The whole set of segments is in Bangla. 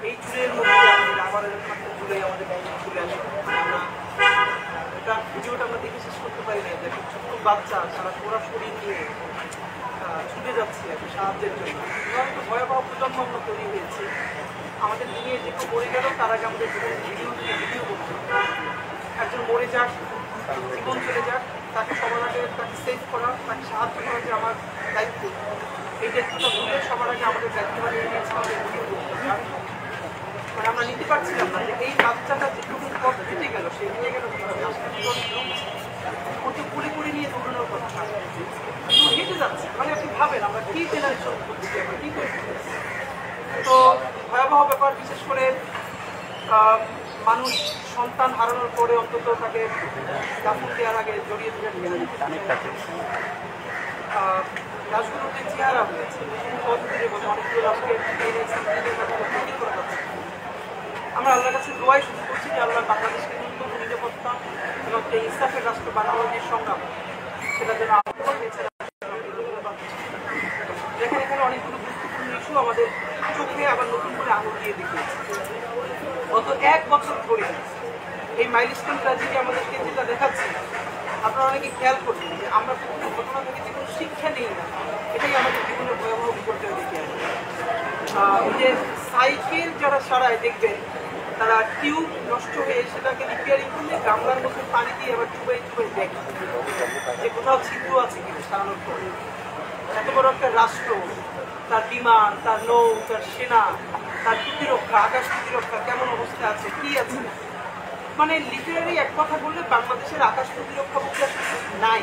এই চুলের মধ্যে আমাদের চুলে আমাদের চুলে আসে আমরা এটা ভিডিওটা আমরা দেখে শেষ করতে পারি না। দেখো ছোট্ট বাচ্চা সারা পুরো শরীর নিয়ে ছুটে যাচ্ছে আর সাহায্যের জন্য। তো ভয়াবহ প্রজন্ম আমরা তৈরি হয়েছে। আমাদের নিয়ে যে কেউ মরে গেল তার আগে আমাদের ভিডিও করতে একজন মরে যাক, জীবন চলে যাক, তাকে সবার আগে তাকে সেভ করা, তাকে সাহায্য করা যে আমার দায়িত্ব। এই দায়িত্বটা ভুলে সবার আগে আমাদের দায়িত্বটা নিয়ে নিয়েছে আমাদের ভিডিও করতে। মানে আমরা নিতে পারছিলাম না যে এই বাচ্চাটা যেটুকু পথ কেটে গেল সে নিয়ে গেল কীভাবে আসলে ওকে পুলি পুলি নিয়ে দৌড়ানোর কথা কিন্তু হেঁটে যাচ্ছে। মানে আপনি ভাবেন আমরা কি জেনারেশন করছি, আমরা কী করছি। তো ভয়াবহ ব্যাপার, বিশেষ করে মানুষ সন্তান হারানোর পরে অন্তত তাকে দাফন দেওয়ার আগে জড়িয়ে ধরে ফেলে দিতে লাশগুলোর যে চেহারা হয়েছে পদ্ধতির মধ্যে অনেকগুলো লাশকে আমরা আল্লাহর কাছে দোয়াই শুরু করছি যে আল্লাহ বাংলাদেশকে ন্যূনতম নিরাপত্তা এবং যে ইনসাফের রাষ্ট্র বানানোর যে সংগ্রাম সেটা যেন দেখেন এখানে অনেকগুলো গুরুত্বপূর্ণ ইস্যু আমাদের চোখে আবার নতুন করে আঙুল দিয়ে দেখিয়েছে। গত 1 বছর ধরে এই মাইলস্টোন ট্র্যাজেডি আমাদেরকে যেটা দেখাচ্ছে আপনারা অনেকে খেয়াল করছেন যে আমরা কোনো ঘটনা থেকে যে কোনো শিক্ষা নেই না, এটাই আমাদের জীবনের ভয়াবহ বিপর্যয় দেখে আসে। যে সাইকেল যারা সারায় দেখবেন তারা টিউব নষ্ট হয়ে সেটাকে রিপেয়ারিং করলে গামলার মধ্যে পানি দিয়ে আবার চুবাই চুবাই দেখে যে কোথাও ছিদ্র আছে কিনা সারানোর পরে। এত বড় একটা রাষ্ট্র, তার বিমান, তার নৌ, তার সেনা, তার প্রতিরক্ষা, আকাশ প্রতিরক্ষা কেমন অবস্থা আছে, কি আছে, মানে লিটারারি এক কথা বললে বাংলাদেশের আকাশ প্রতিরক্ষা বোঝা নাই।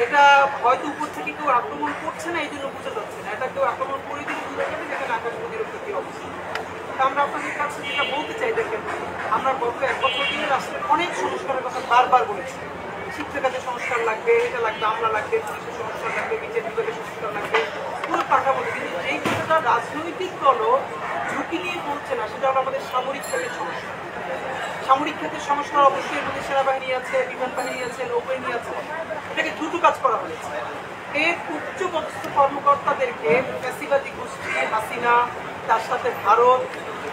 এটা হয়তো উপর থেকে কেউ আক্রমণ করছে না এই জন্য বোঝা যাচ্ছে না, এটা কেউ আক্রমণ করে দিলে বোঝা যাবে যেখানে আকাশ প্রতিরক্ষা কি অবস্থা। আমরা আপনাদের কাছে যেটা বলতে চাই, দেখেন আমরা গত 1 বছর ধরে রাষ্ট্রের অনেক সংস্কারের কথা বারবার বলেছি। শিক্ষা খাতে সংস্কার লাগবে, এটা লাগবে, আমলা লাগবে, পুলিশের সংস্কার লাগবে, বিচার বিভাগের সংস্কার লাগবে, পুরো কাঠামো। কিন্তু যেই কথাটা রাজনৈতিক দলও ঝুঁকি নিয়ে বলছে না সেটা হলো আমাদের সামরিক খাতের সংস্কার। সামরিক খাতের সংস্কার অবশ্যই এর মধ্যে সেনাবাহিনী আছে, বিমান বাহিনী আছে, নৌবাহিনী আছে, এটাকে দ্রুত কাজ করা হয়েছে। এর উচ্চপদস্থ কর্মকর্তাদেরকে ফ্যাসিবাদী গোষ্ঠী, হাসিনা, তার সাথে ভারত,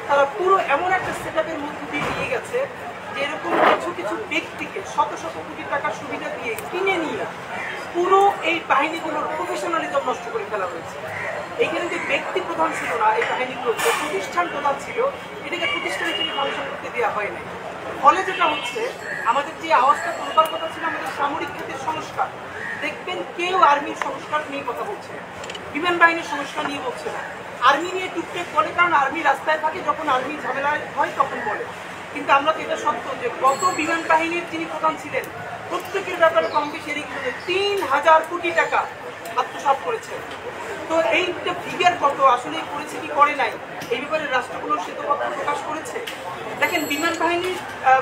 তারা পুরো এমন একটা সেটআপের মধ্যে দিয়ে নিয়ে গেছে যে এরকম কিছু কিছু ব্যক্তিকে শত শত কোটি টাকার সুবিধা দিয়ে কিনে নিয়ে পুরো এই বাহিনীগুলোর প্রফেশনালিজম নষ্ট করে ফেলা হয়েছে। এইখানে যে ব্যক্তি প্রধান ছিল না, এই বাহিনীগুলোর যে প্রতিষ্ঠান প্রধান ছিল এটাকে প্রতিষ্ঠান হিসেবে ফাংশন করতে দেওয়া হয়নি। ফলে যেটা হচ্ছে আমাদের যে আওয়াজটা তুলবার কথা ছিল আমাদের সামরিক খাতের সংস্কার, দেখবেন কেউ আর্মির সংস্কার নিয়ে কথা বলছে না, বিমান বাহিনীর সংস্কার নিয়ে বলছে না। আর্মি নিয়ে টুকটাক বলে, কারণ আর্মি রাস্তায় থাকে, যখন আর্মি ঝামেলা হয় তখন বলে। কিন্তু আমরা তো এটা সত্য যে গত বিমান বাহিনীর যিনি প্রধান ছিলেন প্রত্যেকের ব্যাপারে কম বেশি 3000 কোটি টাকা আত্মসাৎ করেছে। তো এইটা ফিগার কত আসলে করেছে কি করে নাই এই ব্যাপারে রাষ্ট্রগুলোর শ্বেতপত্র প্রকাশ করেছে। দেখেন বিমান বাহিনীর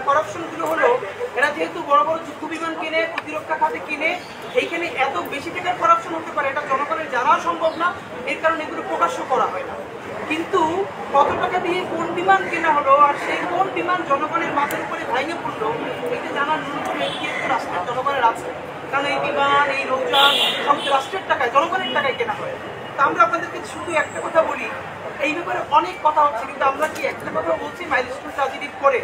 করাপশনগুলো হলো এরা যেহেতু বড় বড় যুদ্ধ বিমান কিনে, প্রতিরক্ষা খাতে কিনে, এইখানে এত বেশি টাকার করাপশন হতে পারে এটা জনগণের জানাও সম্ভব না, এর কারণে এগুলো প্রকাশ্য করা হয় না। কিন্তু কত টাকা দিয়ে কোন বিমান কেনা হলো আর সেই কোন বিমান জনগণের মাথার উপরে ভেঙে পড়লো এটা জানার ন্যূনতম একটু রাষ্ট্রের জনগণের আছে, কারণ এই বিমান, এই নৌযান সব রাষ্ট্রের টাকায়, জনগণের টাকায় কেনা হয়। তা আমরা আপনাদেরকে শুধু একটা কথা বলি, এই ব্যাপারে অনেক কথা হচ্ছে কিন্তু আমরা কি একটা কথা বলছি মাইলস্টোন ট্র্যাজেডির পরে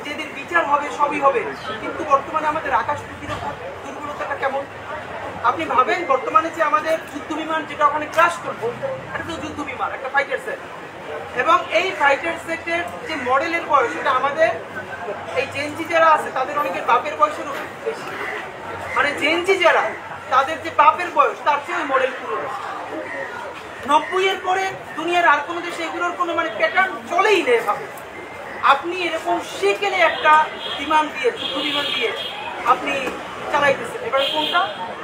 যে এদের বিচার হবে, সবই হবে, কিন্তু বর্তমানে আমাদের আকাশ প্রতিরক্ষা দুর্বলতাটা কেমন আপনি ভাবেন। বর্তমানে যে আমাদের যুদ্ধ বিমান যেটা ওখানে ক্রাশ করবো, এটা তো যুদ্ধ বিমান, একটা ফাইটার সেট, এবং এই ফাইটার সেটের যে মডেলের বয়স এটা আমাদের এই জেনজি যারা আছে তাদের অনেকের বাপের বয়সেরও বেশি। মানে জেনজি যারা তাদের যে বাপের বয়স তার চেয়ে ওই মডেল পুরো। 90-এর পরে দুনিয়ার আর কোনো দেশে এগুলোর কোনো মানে প্যাটার্ন চলেই নেই। ভাবে আপনি এরকম সেকেলে একটা বিমান দিয়ে, যুদ্ধ বিমান দিয়ে আপনি চালাইতেছেন। এবার কোনটা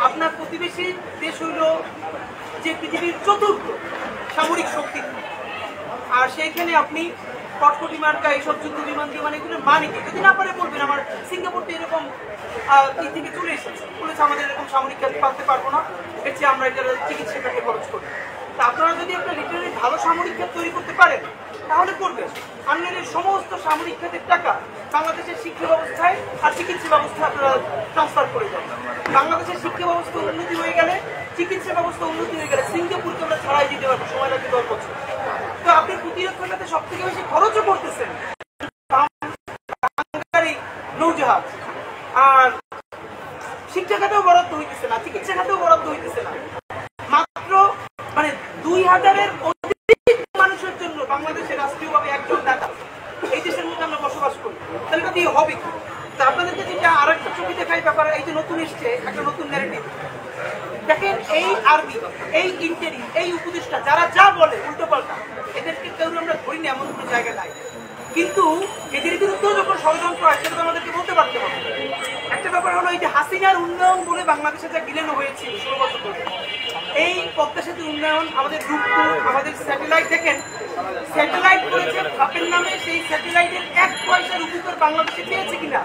আপনার প্রতিবেশী দেশ হইল যে পৃথিবীর 4র্থ সামরিক শক্তি, আর সেইখানে আপনি কটকটি মার্কা এইসব যুদ্ধ বিমান দিয়ে, মানে এগুলো মানে কি যদি না পারে বলবেন আমার সিঙ্গাপুর তো এরকম দিক থেকে চলে এসেছে, বলেছে আমাদের এরকম সামরিক খাত পাতে পারবো না, এর চেয়ে আমরা এটা চিকিৎসাটাকে খরচ করি। তা আপনারা যদি আপনার লিটারালি ভালো সামরিক খাত তৈরি করতে পারেন তাহলে করবেন। আনলে সমস্ত সামরিক খাতের টাকা বাংলাদেশের শিক্ষা ব্যবস্থায় আর চিকিৎসা ব্যবস্থায় আপনারা ট্রান্সফার করে দেন। বাংলাদেশের শিক্ষা ব্যবস্থা উন্নতি হয়ে গেলে, চিকিৎসা ব্যবস্থা উন্নতি হয়ে গেলে সিঙ্গাপুরকে আমরা ছাড়াই দিতে পারবো, সময় লাগবে 10 বছর। তো আপনি সব থেকে বেশি খরচও করতেছেন নৌজাহাজ, আর শিক্ষা খাতেও বরাদ্দ হইতেছে না, চিকিৎসা খাতেও বরাদ্দ হইতেছে না। মাত্র মানে 2000-এর অধিক মানুষের জন্য বাংলাদেশের রাষ্ট্রীয়ভাবে একজন ডাকা, এই দেশের মধ্যে আমরা বসবাস করি, তাহলে এটা দিয়ে হবে কি? তা আপনাদেরকে যেটা আর একটা ছবি দেখাই ব্যাপার, এই যে নতুন এসছে একটা নতুন ন্যারেটিভ দেখেন, এই আর্মি, এই ইন্টেরিম, এই উপদেষ্টা যারা যা বলে উল্টো পাল্টা, এদেরকে কেউ আমরা ধরি না, এমন কোনো জায়গা নাই। কিন্তু এদের বিরুদ্ধেও যখন ষড়যন্ত্র হয় সেটা তো আমাদেরকে বলতে পারতে হবে। একটা ব্যাপার হলো এই যে হাসিনার উন্নয়ন বলে বাংলাদেশে যা গিলেনো হয়েছিল 16 বছর ধরে, এই পদ্মা সেতু উন্নয়ন, আমাদের রূপপুর, আমাদের স্যাটেলাইট, দেখেন স্যাটেলাইট করেছে বাপের নামে, সেই স্যাটেলাইটের 1 পয়সার উপকার বাংলাদেশে পেয়েছে কিনা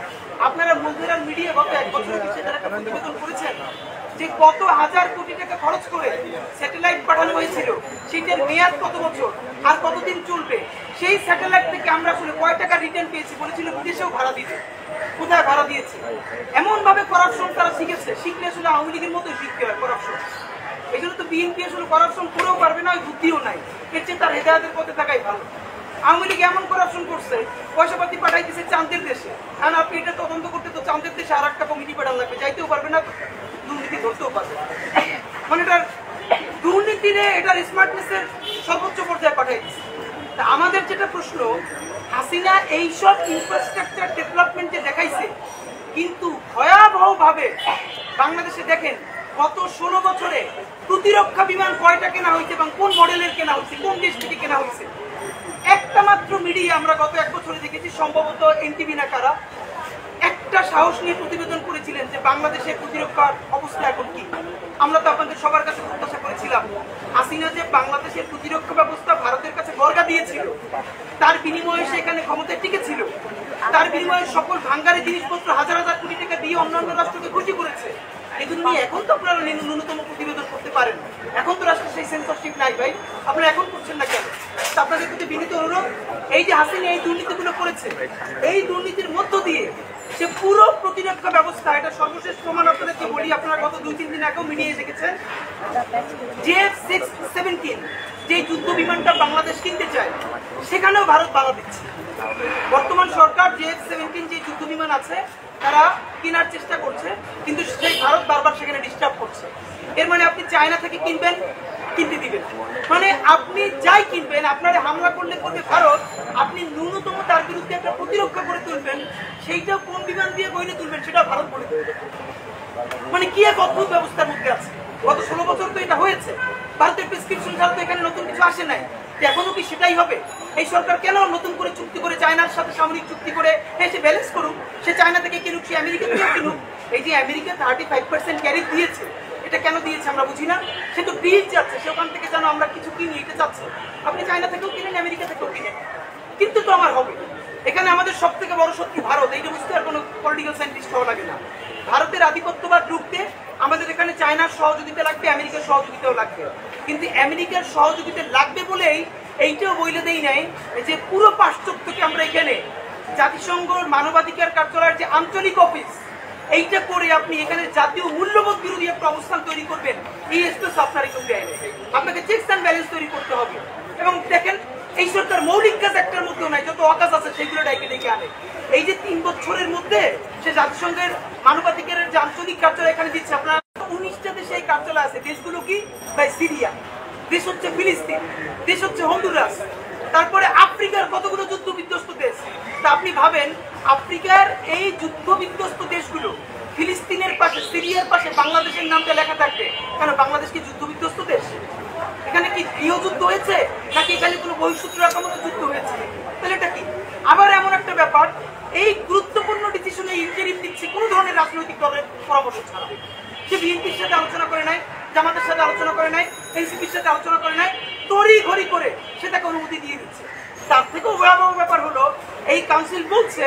আপনারা মধ্যেরার মিডিয়া গত 1 বছরের পিছিয়ে তারা একটা প্রতিবেদন করেছেন যে কত হাজার কোটি টাকা খরচ করে স্যাটেলাইট পাঠানো হয়েছিল, সেটার মেয়াদ কত বছর আর কতদিন চলবে, সেই স্যাটেলাইট থেকে আমরা আসলে কয় টাকা রিটার্ন পেয়েছি, বলেছিল বিদেশেও ভাড়া দিতে, কোথায় ভাড়া দিয়েছে। এমন ভাবে করাপশন তারা শিখেছে, শিখলে আসলে আওয়ামী লীগের মতোই শিখতে হয় করাপশন। এই জন্য তো বিএনপি আসলে করাপশন করেও পারবে না, ওই বুদ্ধিও নাই, এর চেয়ে তার হেদায়েতের পথে থাকাই ভালো। আওয়ামী লীগ এমন করাপশন করছে, পয়সাপাতি পাঠাইতেছে চাঁদের দেশে, কারণ আপনি এটা তদন্ত করতে তো চাঁদের দেশে আর একটা কমিটি পাঠান লাগবে, যাইতেও পারবে না, দুর্নীতি ধরতেও পারবে, মানে এটার দুর্নীতিরে এটার স্মার্টনেসের সর্বোচ্চ পর্যায়ে পাঠাই দিচ্ছে। তা আমাদের যেটা প্রশ্ন, হাসিনা এইসব ইনফ্রাস্ট্রাকচার ডেভেলপমেন্টে দেখাইছে, কিন্তু ভয়াবহভাবে বাংলাদেশে দেখেন গত 16 বছরে প্রতিরক্ষা বিমান কয়টা কেনা হয়েছে এবং কোন মডেলের কেনা হয়েছে, কোন দেশ থেকে কেনা হয়েছে। একটা মাত্র মিডিয়া আমরা গত 1 বছরে দেখেছি, সম্ভবত এনটিভি না কারা, একটা সাহস নিয়ে প্রতিবেদন করেছিলেন যে বাংলাদেশের প্রতিরক্ষার অবস্থা এখন কি। আমরা তো আপনাদের সবার কাছে প্রত্যাশা করেছিলাম হাসিনা যে বাংলাদেশের প্রতিরক্ষা ব্যবস্থা ভারতের কাছে বর্গা দিয়েছিল, তার বিনিময়ে সে এখানে ক্ষমতায় টিকেছিল, তার বিনিময়ে সকল ভাঙ্গারি জিনিসপত্র হাজার হাজার কোটি টাকা দিয়ে অন্যান্য রাষ্ট্রকে খুশি করেছে। এগুলো নিয়ে এখন তো আপনারা ন্যূনতম প্রতিবেদন করতে পারেন, এখন তো রাষ্ট্রের সেই সেন্সরশিপ নাই ভাই, আপনারা এখন করছেন না কেন? আপনাদের প্রতি বিনীত অনুরোধ, এই যে হাসিনা এই দুর্নীতিগুলো করেছে, এই দুর্নীতির মধ্য দিয়ে সে পুরো প্রতিরক্ষা ব্যবস্থা, এটা সর্বশেষ প্রমাণ আপনাদেরকে বলি, আপনারা গত 2-3 দিন আগেও মিডিয়ায় দেখেছেন, JF-17 যে যুদ্ধ বিমানটা বাংলাদেশ কিনতে চায়, সেখানেও ভারত বাধা দিচ্ছে। বর্তমান সরকার JF-17 যে যুদ্ধ বিমান আছে তারা কেনার চেষ্টা করছে, কিন্তু সেই ভারত বারবার সেখানে ডিস্টার্ব করছে। এর মানে আপনি চায়না থেকে কিনবেন, কিনতে দিবেন, মানে আপনি যাই কিনবেন, আপনারা হামলা করলে করবে ভারত, আপনি ন্যূনতম তার বিরুদ্ধে একটা প্রতিরক্ষা করে তুলবেন, সেইটা কোন বিমান দিয়ে গইলে তুলবেন সেটা ভারত বলে দেবে। মানে কি এক অদ্ভুত ব্যবস্থার মধ্যে আছে। গত 16 বছর তো এটা হয়েছে, ভারতের প্রেসক্রিপশন ছাড়া তো এখানে নতুন কিছু আসে নাই, এখনো কি সেটাই হবে? এই সরকার কেন নতুন করে চুক্তি করে চায়নার সাথে সামরিক চুক্তি করে সে ব্যালেন্স করুক, সে চায়না থেকে কিনুক, সে আমেরিকা থেকে কিনুক। এই যে আমেরিকা 35% ট্যারিফ দিয়েছে, এটা কেন দিয়েছে আমরা বুঝি না। সে তো ব্রিজ যাচ্ছে, সে ওখান থেকে যেন আমরা কিছু কিনি, এটা চাচ্ছে। আপনি চায়না থেকেও কিনেন, আমেরিকা থেকেও কিনেন, কিন্তু তো আমার হবে। এখানে আমাদের সব থেকে বড় শক্তি ভারত, এইটা বুঝতে আর কোনো পলিটিক্যাল সায়েন্টিস্ট হওয়া লাগে না। ভারতের আধিপত্যবাদ রুখতে আমাদের এখানে চায়নার সহযোগিতা লাগবে, আমেরিকার সহযোগিতাও লাগবে, কিন্তু আমেরিকার সহযোগিতা লাগবে বলেই এইটাও বইলে দেই নাই যে পুরো পাশ্চাত্যকে আমরা এখানে জাতিসংঘ মানবাধিকার কার্যালয়ের যে আঞ্চলিক অফিস, এইটা করে আপনি এখানে জাতীয় মূল্যবোধ বিরোধী একটা অবস্থান তৈরি করবেন, এই স্পেস আপনার এখানে দেয় না। আপনাকে চেকস অ্যান্ড ব্যালেন্স তৈরি করতে হবে। এবং দেখেন এই সরকার মৌলিক কাজ একটার মধ্যেও নাই, যত অকাজ আছে সেগুলো ডেকে ডেকে আনে। এই যে 3 বছরের মধ্যে সে জাতিসংঘের মানবাধিকারের যে আঞ্চলিক কার্যালয় এখানে দিচ্ছে, আপনার 19টা দেশে এই কার্যালয় আছে। দেশগুলো কি ভাই? সিরিয়া, দেশ হচ্ছে ফিলিস্তিন, দেশ হচ্ছে হন্ডুরাস, তারপরে আফ্রিকার কতগুলো যুদ্ধ বিধ্বস্ত দেশ। তা আপনি ভাবেন আফ্রিকার এই যুদ্ধ বিধ্বস্ত দেশগুলো, ফিলিস্তিনের পাশে, সিরিয়ার পাশে বাংলাদেশের নামটা লেখা থাকবে কেন? বাংলাদেশ কি যুদ্ধ বিধ্বস্ত দেশ? এখানে কি গৃহযুদ্ধ হয়েছে নাকি এখানে কোনো বহিঃশত্রু আক্রমণের যুদ্ধ হয়েছে? তাহলে এটা কি? আবার এমন একটা ব্যাপার, এই গুরুত্বপূর্ণ ডিসিশনে ইন্টারিম দিচ্ছে কোনো ধরনের রাজনৈতিক দলের পরামর্শ ছাড়া। সে বিএনপির সাথে আলোচনা করে নাই, জামাতের সাথে আলোচনা করে নাই, এনসিপির সাথে আলোচনা করে নাই, তড়ি ঘড়ি করে সেটাকে অনুমতি দিয়ে দিচ্ছে। তার থেকেও ভয়াবহ ব্যাপার হলো এই কাউন্সিল বলছে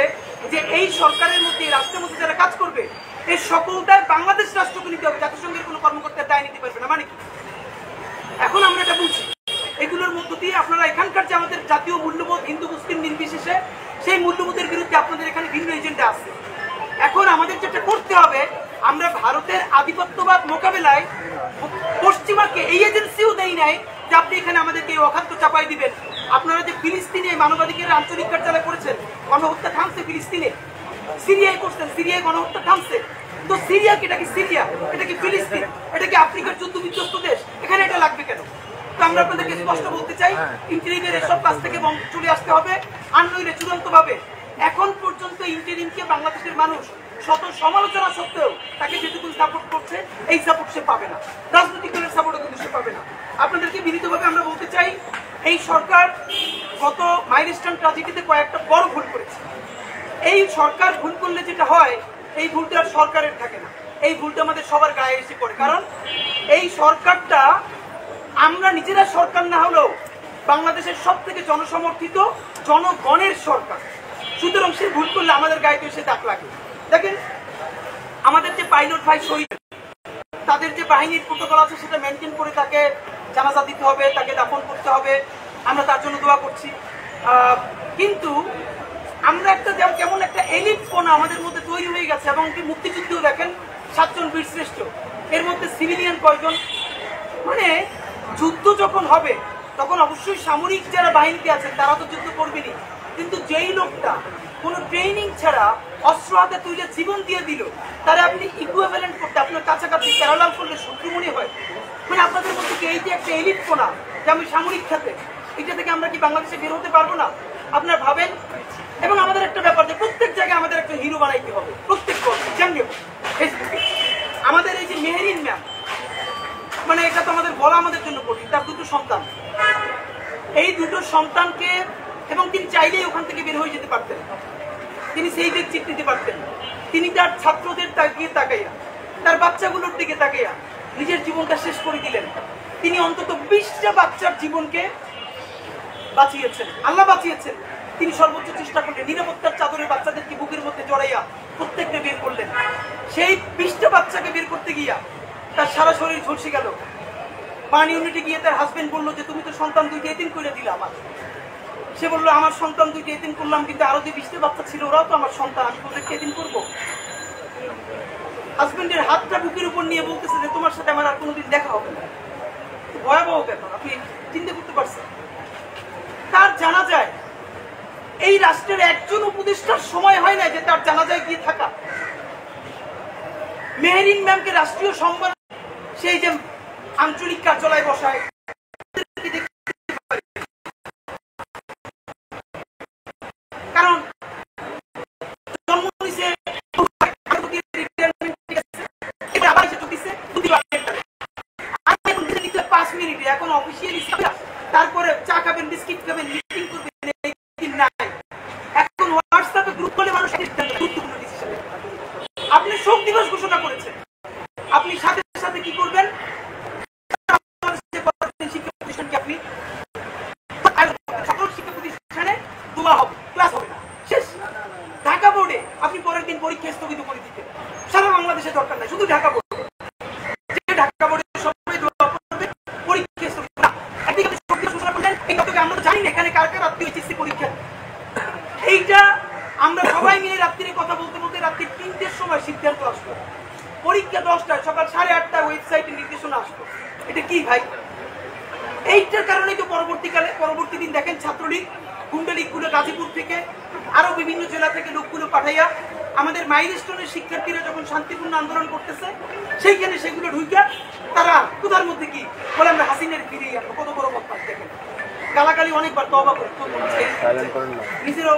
যে এই সরকারের মধ্যে, রাষ্ট্রের মধ্যে যারা কাজ করবে এই সকলটাই বাংলাদেশ রাষ্ট্রকে নিতে হবে, জাতিসংঘের কোনো কর্মকর্তার দায় নিতে পারবে না। মানে কি? এখন আমরা এটা বুঝি, এগুলোর মধ্য দিয়ে আপনারা এখানকার যে আমাদের জাতীয় মূল্যবোধ, হিন্দু মুসলিম নির্বিশেষে, সেই মূল্যবোধের বিরুদ্ধে আপনাদের এখানে ভিন্ন এজেন্ডা আছে। এখন আমাদের যেটা করতে হবে, আমরা ভারতের আধিপত্যবাদ মোকাবেলায় পশ্চিমাকে এই এজেন্সিও দেই নাই যে আপনি এখানে আমাদেরকে এই অখাদ্য চাপাই দিবেন। আপনারা যে ফিলিস্তিনে মানবাধিকারের আঞ্চলিক কার্যালয় করেছেন, গণহত্যা থামছে ফিলিস্তিনে, সিরিয়ায় করছেন, সিরিয়ায় গণহত্যা থামছে। তো সিরিয়া কি, এটা কি সিরিয়া, এটা কি ফিলিস্তিন, এটা কি আফ্রিকার যুদ্ধ বিধ্বস্ত দেশ? এখানে এটা লাগবে কেন? তো আমরা আপনাদেরকে স্পষ্ট বলতে চাই, ইন্টারিমের এসব কাজ থেকে চলে আসতে হবে, আর নইলে চূড়ান্তভাবে এখন পর্যন্ত ইন্টারিমকে বাংলাদেশের মানুষ শত সমালোচনা সত্ত্বেও তাকে যেটুকু সাপোর্ট করছে, এই সাপোর্ট সে পাবে না, রাজনৈতিক দলের সাপোর্টও কিন্তু সে পাবে না। আপনাদেরকে বিনীতভাবে আমরা বলতে চাই, এই সরকার গত মাইলস্টোন ট্র্যাজেডিতে কয়েকটা বড় ভুল করেছে। এই সরকার ভুল করলে যেটা হয়, এই ভুলটা আর সরকারের থাকে না, এই ভুলটা আমাদের সবার গায়ে এসে পড়ে। কারণ এই সরকারটা আমরা নিজেরা সরকার না হলেও বাংলাদেশের সব থেকে জনসমর্থিত জনগণের সরকার, সুতরাং সে ভুল করলে আমাদের গায়ে এসে দাগ লাগে। দেখেন, আমাদের যে পাইলট ভাই শহীদ, তাদের যে বাহিনীর প্রোটোকল আছে সেটা মেনটেন করে তাকে জানাজা দিতে হবে, তাকে দাফন করতে হবে, আমরা তার জন্য দোয়া করছি। কিন্তু আমরা একটা কেমন একটা এলিট ফোনা আমাদের মধ্যে তৈরি হয়ে গেছে। এবং কি মুক্তিযুদ্ধেও দেখেন 7 জন বীর শ্রেষ্ঠ, এর মধ্যে সিভিলিয়ান কয়জন? মানে যুদ্ধ যখন হবে তখন অবশ্যই সামরিক যারা বাহিনীতে আছেন তারা তো যুদ্ধ করবেনই, কিন্তু যেই লোকটা কোনো ট্রেনিং ছাড়া অস্ত্র হাতে তুলে জীবন দিয়ে দিল, তারা আপনি ইকুইভ্যালেন্ট করতে, আপনার কাছাকাছি প্যারালাল করলে শত্রু মনে হয়। মানে আপনাদের মধ্যে কি এই যে একটা এলিট কোনা যে আমি সামরিক খাতে, এটা থেকে আমরা কি বাংলাদেশে বের হতে পারবো না? আপনারা ভাবেন। এবং আমাদের একটা ব্যাপার যে প্রত্যেক জায়গায় আমাদের একটা হিরো বানাইতে হবে, প্রত্যেক জানবে ফেসবুকে। আমাদের এই যে মেহেরিন ম্যাম, মানে এটা তো আমাদের বলা আমাদের জন্য কঠিন, তার 2টো সন্তান, এই 2টো সন্তানকে, এবং তিনি চাইলেই ওখান থেকে বের হয়ে যেতে পারতেন, তিনি সেই দিক চিট দিতে পারতেন। তিনি তার ছাত্রদের দিকে তাকাইয়া, তার বাচ্চাগুলোর দিকে তাকাইয়া নিজের জীবনটা শেষ করে দিলেন। তিনি অন্তত 20টা বাচ্চার জীবনকে বাঁচিয়েছেন, আল্লাহ বাঁচিয়েছেন। তিনি সর্বোচ্চ চেষ্টা করলেন, নিরাপত্তার চাদরে বাচ্চাদেরকে বুকের মধ্যে জড়াইয়া প্রত্যেকটা বের করলেন। সেই 20টা বাচ্চাকে বের করতে গিয়া তার সারা শরীর ঝলসে গেল। পানি ইউনিটে গিয়ে তার হাজবেন্ড বললো যে তুমি তো সন্তান 2টা এতিম করে দিলে আমার। সে বললো আমার সন্তান 2টা এতিম করলাম, কিন্তু আরো যে 20টা বাচ্চা ছিল ওরাও তো আমার সন্তান, আমি তোদেরকে এতিম করবো? হাজবেন্ডের হাতটা বুকের উপর নিয়ে বলতেছে যে তোমার সাথে আমার আর কোনোদিন দেখা হবে না। ভয়াবহ ব্যাপার, আপনি চিন্তা করতে পারছেন? তার জানা যায় এই রাষ্ট্রের একজন উপদেষ্টার সময় হয় না যে তার জানাজায় গিয়ে থাকা। মেহেরিন ম্যামকে রাষ্ট্রীয় সম্মান সেই যে আঞ্চলিক কার্যালয় বসায়, কারণ জন্ম নিছে দিচ্ছে 5 মিনিটে, এখন অফিসিয়ালি তারপরে চা খাবেন, বিস্কিট খাবেন, মিটিং করবেন, এখন হোয়াটসঅ্যাপে গ্রুপ করে মানুষ গুরুত্বপূর্ণ ডিসিশন। আপনি শোক দিবস ঘোষণা করেছেন, আপনি সাথে সাথে কি করবেন? শিক্ষা প্রতিষ্ঠানকে আপনি সকল শিক্ষা প্রতিষ্ঠানে দোয়া হবে, ক্লাস হবে না, শেষ। ঢাকা বোর্ডে আপনি পরের দিন পরীক্ষা স্থগিত করে দিতে, সারা বাংলাদেশে দরকার নাই, শুধু ঢাকা বোর্ড। ঢাকা বোর্ডে সবাই দোয়া করবে, পরীক্ষা স্থগিত না। একদিকে আপনি শোক দিবস ঘোষণা করলেন, এই কথাকে আমরা জানি না এখানে কার কার আত্মীয় এইচএসসি পরীক্ষা। এইটা আমরা সবাই মিলে রাত্রিরে কথা বলতে বলতে রাত্রি 3টের সময় সিদ্ধান্ত আসলো, পরীক্ষা 10টায়, সকাল 8:30টায় ওয়েবসাইটে নির্দেশনা আসলো। এটা কি ভাই? এইটার কারণেই তো পরবর্তী দিন দেখেন ছাত্রলীগ, গুন্ডা লীগগুলো গাজীপুর থেকে আরো বিভিন্ন জেলা থেকে লোকগুলো পাঠাইয়া আমাদের মাইলস্টোনের শিক্ষার্থীরা যখন শান্তিপূর্ণ আন্দোলন করতেছে সেইখানে সেগুলো ঢুইকা তারা কোথার মধ্যে কি বলে আমরা হাসিনের ফিরিয়ে আনবো। কত বড় বদমাশ দেখেন, গালাগালি অনেকবার তওবা করে, নিজেরও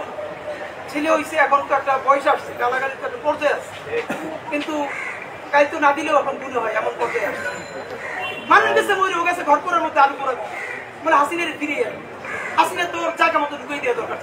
ছেলে হয়েছে, এখন তো একটা বয়স আসছে, গালাগালি তো একটা পর্যায়ে আছে, কিন্তু কাল তো না দিলেও এখন ভুল হয়, এমন পর্যায়ে আসছে। মানুষ গেছে মরে গেছে ঘর করার মধ্যে আলু করা, মানে হাসিনের ফিরিয়ে, হাসিনের তোর জায়গা মতো ঢুকিয়ে দেওয়া দরকার।